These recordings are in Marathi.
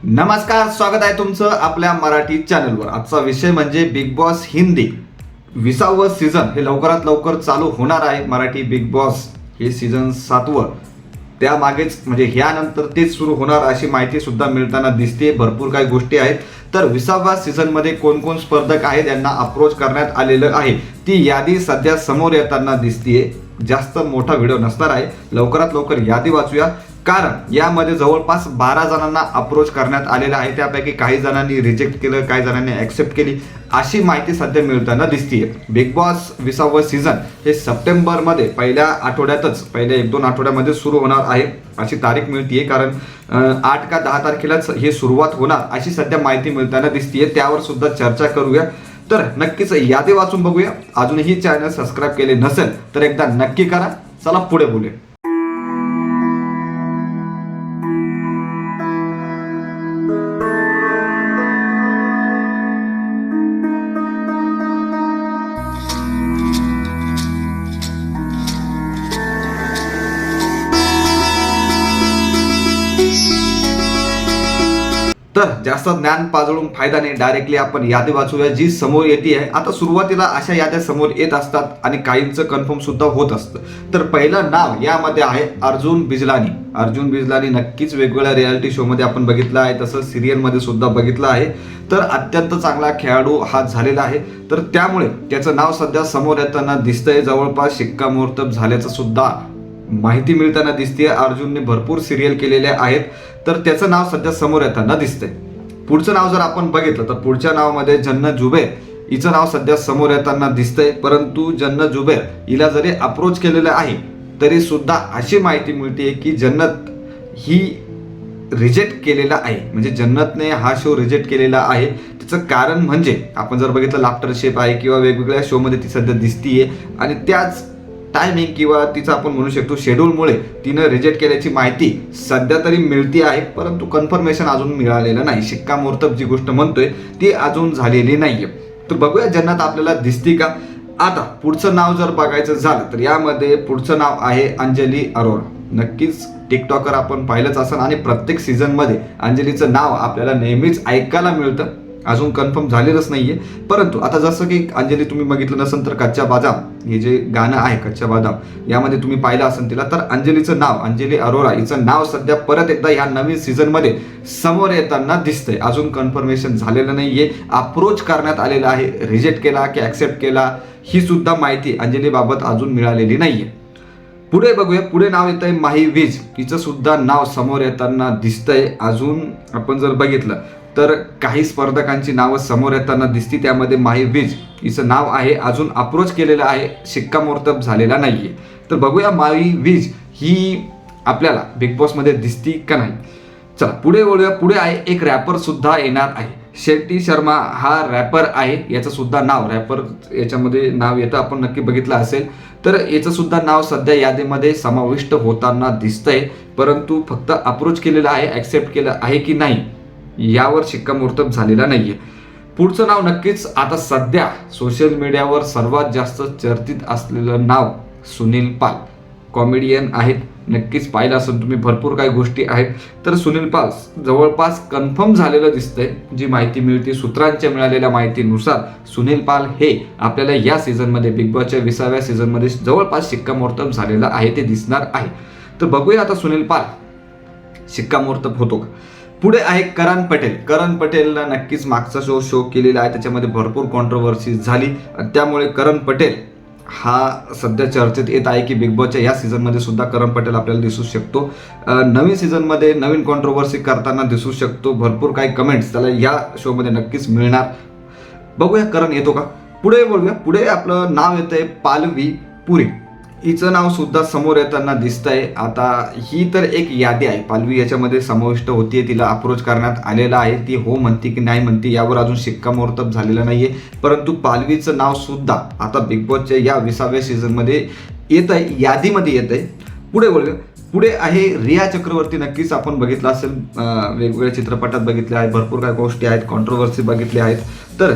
नमस्कार, स्वागत आहे तुमचं आपल्या मराठी चॅनलवर। आजचा विषय म्हणजे बिग बॉस हिंदी 20वा सीझन हे लवकरात लवकर चालू होणार आहे। मराठी बिग बॉस हे सीझन 7व त्यामागेच म्हणजे ह्यानंतर तेच सुरू होणार अशी माहिती सुद्धा मिळताना दिसते। भरपूर काही गोष्टी आहेत। तर 20वा सीझन मध्ये कोण कोण स्पर्धक आहेत यांना अप्रोच करण्यात आलेलं आहे ती यादी सध्या समोर येताना दिसतेय। जास्त मोठा व्हिडिओ नसणार आहे, लवकरात लवकर यादी वाचूया। कारण यामध्ये जवळपास 12 जणांना अप्रोच करण्यात आलेला आहे। त्यापैकी काही जणांनी रिजेक्ट केलं, काही जणांनी ॲक्सेप्ट केली अशी माहिती सध्या मिळताना दिसतेय। बिग बॉस 20वा सीझन हे सप्टेंबरमध्ये पहिल्या आठवड्यातच पहिल्या 1-2 आठवड्यामध्ये सुरू होणार आहे अशी तारीख मिळतीये। कारण 8 का 10 तारखेलाच हे सुरुवात होणार अशी सध्या माहिती मिळताना दिसतेय। त्यावर सुद्धा चर्चा करूया। तर नक्कीच यादी वाचून बघूया। अजूनही चॅनल सबस्क्राइब केले नसेल तर एकदा नक्की करा। चला पुढे बोलूया। तर जास्त ज्ञान पाजळून फायदा नाही, डायरेक्टली आपण यादी वाचूया जी समोर येते आहे। आता सुरुवातीला अशा याद्या समोर येत असतात आणि काहींचं कन्फर्म सुद्धा होत असतं। तर पहिलं नाव यामध्ये आहे अर्जुन बिजलानी। अर्जुन बिजलानी नक्कीच वेगवेगळ्या रियालिटी शो मध्ये आपण बघितलं आहे, तसंच सिरियल मध्ये सुद्धा बघितलं आहे। तर अत्यंत चांगला खेळाडू हा झालेला आहे। तर त्यामुळे त्याचं नाव सध्या समोर येताना दिसतंय। जवळपास शिक्कामोर्तब झाल्याचं सुद्धा माहिती मिळताना दिसते। अर्जुनने भरपूर सिरियल केलेल्या आहेत, तर त्याचं नाव सध्या समोर येताना दिसतंय। पुढचं नाव जर आपण बघितलं तर पुढच्या नावामध्ये जन्नत जुबैर हिचं नाव सध्या समोर येताना दिसतंय। परंतु जन्नत जुबैर हिला जरी अप्रोच केलेलं आहे तरी सुद्धा अशी माहिती मिळते की जन्नत ही रिजेक्ट केलेला आहे। म्हणजे जन्नतने हा शो रिजेक्ट केलेला आहे। त्याचं कारण म्हणजे आपण जर बघितलं लाफ्टर शेफ आहे किंवा वेगवेगळ्या शो मध्ये ती सध्या दिसतीये आणि त्याच टायमिंग किंवा तिचं आपण म्हणू शकतो शेड्यूलमुळे तिनं रिजेक्ट केल्याची माहिती सध्या तरी मिळते आहे। परंतु कन्फर्मेशन अजून मिळालेलं नाही। शिक्कामोर्तब जी गोष्ट म्हणतोय ती अजून झालेली नाहीये। तर बघूया जन्नत आपल्याला दिसती का। आता पुढचं नाव जर बघायचं झालं तर यामध्ये पुढचं नाव आहे अंजली अरोरा। नक्कीच टिकटॉकर आपण पाहिलंच असेल आणि प्रत्येक सीझन मध्ये अंजलीचं नाव आपल्याला नेहमीच ऐकायला मिळतं। अजून कन्फर्म झालेलंच नाहीये। परंतु आता जसं की अंजली तुम्ही बघितलं नसेल तर कच्चा बादाम हे जे गाणं आहे कच्चा बादाम यामध्ये तुम्ही पाहिलं असेल तिला, तर अंजलीचं नाव अंजली अरोरा हिचं नाव सध्या परत एकदा या नवीन सीझन मध्ये समोर येताना दिसतंय। अजून कन्फर्मेशन झालेलं नाहीये। अप्रोच करण्यात आलेला आहे, रिजेक्ट केला की ॲक्सेप्ट केला ही सुद्धा माहिती अंजली बाबत अजून मिळालेली नाहीये। पुढे बघूया। पुढे नाव येत आहे माही वीज हिचं सुद्धा नाव समोर येताना दिसतंय। अजून आपण जर बघितलं तर काही स्पर्धकांची नावं समोर येताना दिसती, त्यामध्ये माही वीज हिचं नाव आहे। अजून अप्रोच केलेलं आहे, शिक्कामोर्तब झालेला नाहीये। तर बघूया माही वीज ही आपल्याला बिग बॉस मध्ये दिसती का नाही। चला पुढे बोलूया। पुढे आहे एक रॅपर सुद्धा येणार आहे। शेट्टी शर्मा हा रॅपर आहे। याचं सुद्धा नाव रॅपर याच्यामध्ये नाव येतं, आपण नक्की बघितलं असेल। तर याचं सुद्धा नाव सध्या यादीमध्ये समाविष्ट होताना दिसतंय। परंतु फक्त अप्रोच केलेलं आहे, ॲक्सेप्ट केलं आहे की नाही यावर शिक्कामोर्तब झालेला नाहीये। पुढचं नाव नक्कीच आता सध्या सोशल मीडियावर सर्वात जास्त चर्चित असलेलं नाव सुनील पाल। कॉमेडियन आहेत, नक्कीच पाहिलं असेल तुम्ही, भरपूर काही गोष्टी आहेत। तर सुनील पाल जवळपास कन्फर्म झालेलं दिसतंय। जी माहिती मिळते सूत्रांच्या मिळालेल्या माहितीनुसार सुनील पाल हे आपल्याला या सीझनमध्ये बिग बॉसच्या 20व्या सीझनमध्ये जवळपास शिक्कामोर्तब झालेलं आहे ते दिसणार आहे। तर बघूया आता सुनील पाल शिक्कामोर्तब होतो का। पुढे आहे करण पटेल। करण पटेलला नक्कीच मागचा शो केलेला आहे, त्याच्यामध्ये भरपूर कॉन्ट्रोवर्सी झाली आणि त्यामुळे करण पटेल हा सध्या चर्चेत येत आहे की बिग बॉसच्या या सीझनमध्ये सुद्धा करण पटेल आपल्याला दिसू शकतो। नवीन सीझनमध्ये नवीन कॉन्ट्रोवर्सी करताना दिसू शकतो। भरपूर काही कमेंट्स त्याला या शोमध्ये नक्कीच मिळणार। बघूया करण येतो का। पुढे बोलूया। पुढे आपलं नाव येतंय पालवी पुरी। हिचं नाव सुद्धा समोर येताना दिसतंय। आता ही तर एक यादी आहे, पालवी याच्यामध्ये समाविष्ट होतीये। तिला अप्रोच करण्यात आलेला आहे, ती हो म्हणते की नाही म्हणते यावर अजून शिक्कामोर्तब झालेलं नाहीये। परंतु पालवीचं नाव सुद्धा आता बिग बॉसच्या या 20व्या सीझन मध्ये येत आहे, यादीमध्ये येत आहे। पुढे बोलूया। पुढे आहे रिया चक्रवर्ती। नक्कीच आपण बघितलं असेल, वेगवेगळ्या चित्रपटात बघितले आहेत, भरपूर काही गोष्टी आहेत, कॉन्ट्रोवर्सी बघितली आहेत। तर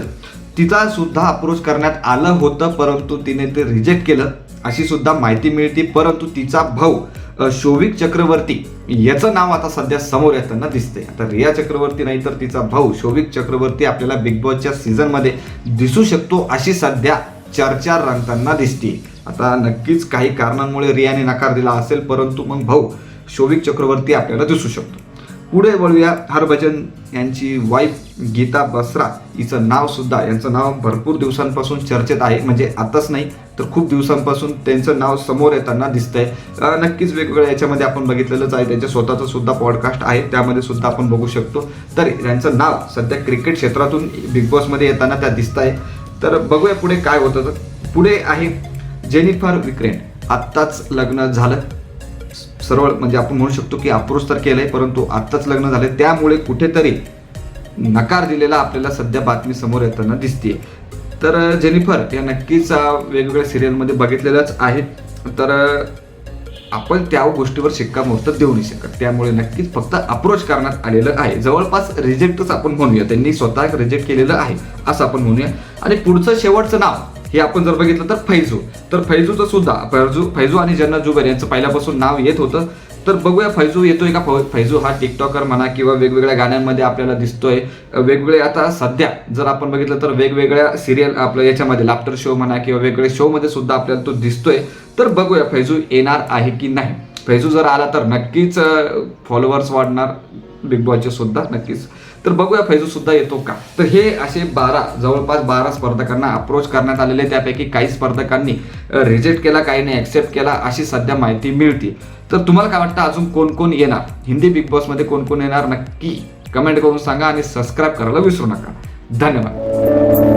तिचा सुद्धा अप्रोच करण्यात आलं होतं, परंतु तिने ते रिजेक्ट केलं अशी सुद्धा माहिती मिळते। परंतु तिचा भाऊ शोविक चक्रवर्ती याचं नाव आता सध्या समोर येताना दिसतंय. आता रिया चक्रवर्ती नाही तर तिचा भाऊ शौविक चक्रवर्ती आपल्याला बिग बॉसच्या सीझनमध्ये दिसू शकतो अशी सध्या चर्चा रंगताना दिसते. आता नक्कीच काही कारणांमुळे रियाने नकार दिला असेल, परंतु मग भाऊ शौविक चक्रवर्ती आपल्याला दिसू शकतो. पुढे वळूया. हरभजन यांची वाईफ गीता बसरा हिचं नाव सुद्धा, यांचं नाव भरपूर दिवसांपासून चर्चेत आहे. म्हणजे आताच नाही तर खूप दिवसांपासून त्यांचं नाव समोर येताना दिसतंय. नक्कीच वेगवेगळ्या याच्यामध्ये आपण बघितलेलंच आहे. त्यांच्या स्वतःचं सुद्धा पॉडकास्ट आहे, त्यामध्ये सुद्धा आपण बघू शकतो. तर त्यांचं नाव सध्या क्रिकेट क्षेत्रातून बिग बॉसमध्ये येताना त्या दिसत आहे. तर बघूया पुढे काय होतं. पुढे आहे जेनिफर विक्रेन. आत्ताच लग्न झालं, सरळ म्हणजे आपण म्हणू शकतो की अप्रोच तर केलंय, परंतु आत्ताच लग्न झालंय, त्यामुळे कुठेतरी नकार दिलेला आपल्याला सध्या बातमी समोर येताना दिसते. तर जेनिफर या नक्कीच वेगवेगळ्या सिरियलमध्ये बघितलेल्याच आहेत. तर आपण त्या गोष्टीवर शिक्कामोर्तब देऊ नाही शकत, त्यामुळे नक्कीच फक्त अप्रोच करण्यात आलेलं आहे. जवळपास रिजेक्टच आपण म्हणूया, त्यांनी स्वतः रिजेक्ट केलेलं आहे असं आपण म्हणूया. आणि पुढचं शेवटचं नाव हे आपण जर बघितलं तर फैजू. तर फैजूचं सुद्धा फैजू आणि जन्नत जुबैर यांचं पहिल्यापासून नाव येत होतं. तर बघूया फैजू येतोय का. फैजू हा टिकटॉकर म्हणा किंवा वेगवेगळ्या गाण्यांमध्ये आपल्याला दिसतोय. वेगवेगळे आता सध्या जर आपण बघितलं तर वेगवेगळ्या सिरियल आपल्या याच्यामध्ये लाफ्टर शो म्हणा किंवा वेगवेगळ्या शोमध्ये सुद्धा आपल्याला तो दिसतोय. तर बघूया फैजू येणार आहे की नाही. फैजू जर आला तर नक्कीच फॉलोअर्स वाढणार बिग बॉसचे सुद्धा नक्कीच. तर बघूया फैजू सुद्धा येतो का. तर हे असे जवळपास 12 स्पर्धकांना अप्रोच करण्यात आलेले, त्यापैकी काही स्पर्धकांनी रिजेक्ट केला, काहींनी ऍक्सेप्ट केला अशी सध्या माहिती मिळते. तर तुम्हाला काय वाटतं अजून कोण कोण येणार, हिंदी बिग बॉसमध्ये कोण कोण येणार, नक्की कमेंट करून सांगा आणि सबस्क्राईब करायला विसरू नका. धन्यवाद.